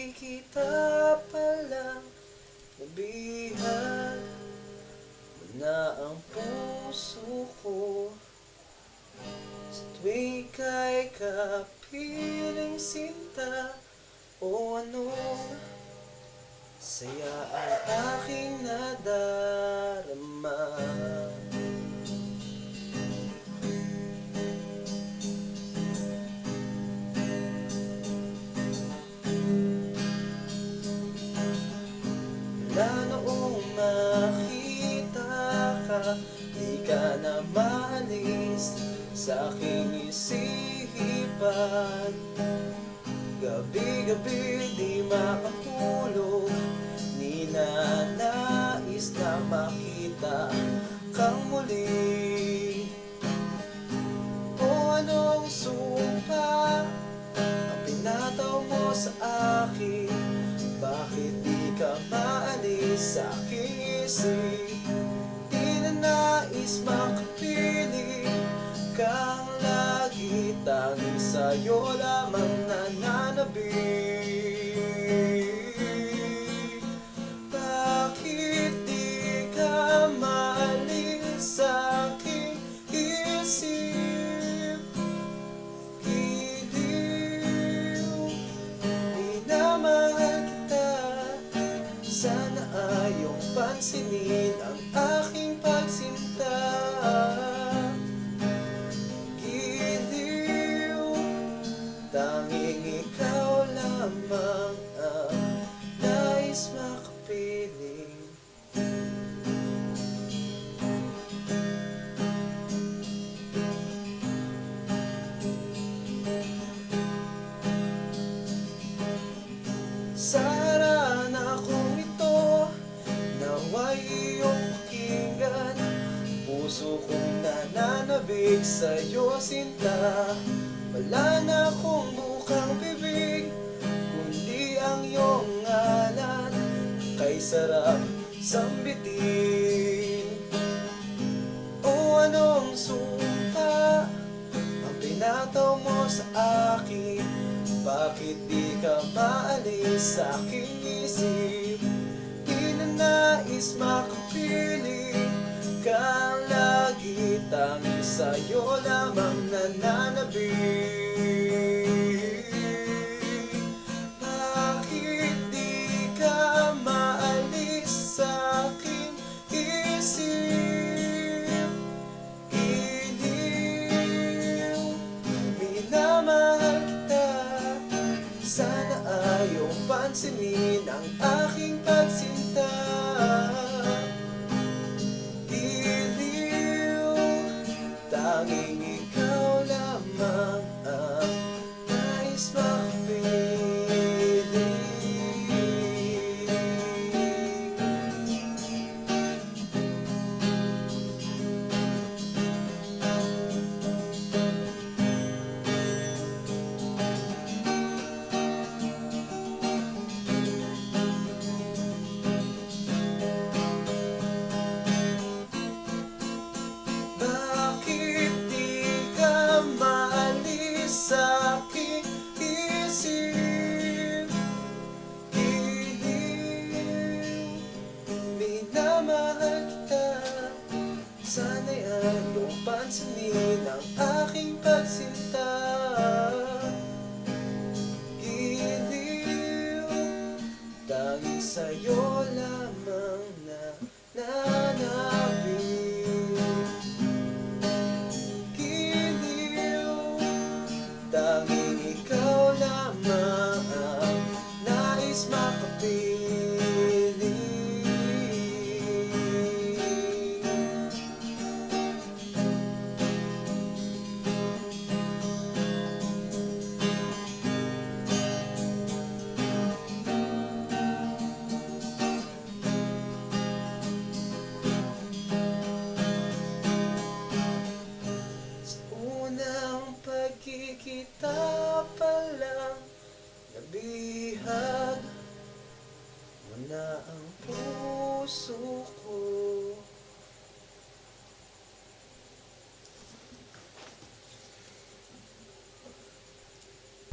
pagkikita pa lang, nabihag mo na ang puso ko. Sa tuwing ika'y kapiling sinta, o anong saya ang aking nadarama. Mula noong makita ka, di ka na maalis sa aking isipan. Gabi-gabi di makatulog, ninanais na makita kang muli. O anong sumpa ang pinataw mo sa akin? Bakit di ka maalis sa aking isip? Di na nais makapiling kang lagi, tanging sa'yo lamang nananabik. Bakit di ka maalis sa aking isip? Giliw, minamahal kita, sana ayong pansinin ang aking pagsinta. Tanging ikaw lamang ang nais makapiling. Sa harana kong ito, nawa'y iyong pakinggan. Puso kong nananabik sa'yo, sinta. Wala na akong bukang bibig, kundi ang iyong ngalan, kay sarap sambitin. O anong sumpa ang pinataw mo sa akin? Bakit di ka maalis sa aking isip? Di na nais makapiling kang lagi, tanging sa'yo lamang nananabik. Bakit di ka maalis sa aking isip? Giliw, minamahal kita, sana ayong pansinin ang aking pagsinta. Tanging ikaw lamang ang nais makapiling. Sa aking isip, giliw, minamahal kita, sana'y ayong pansinin ang aking pagsinta. Giliw, tanging sa'yo lamang nananabik. Tanging ikaw lamang ang nais makapiling. Pagkikita pa lang, nabihag mo na ang puso ko.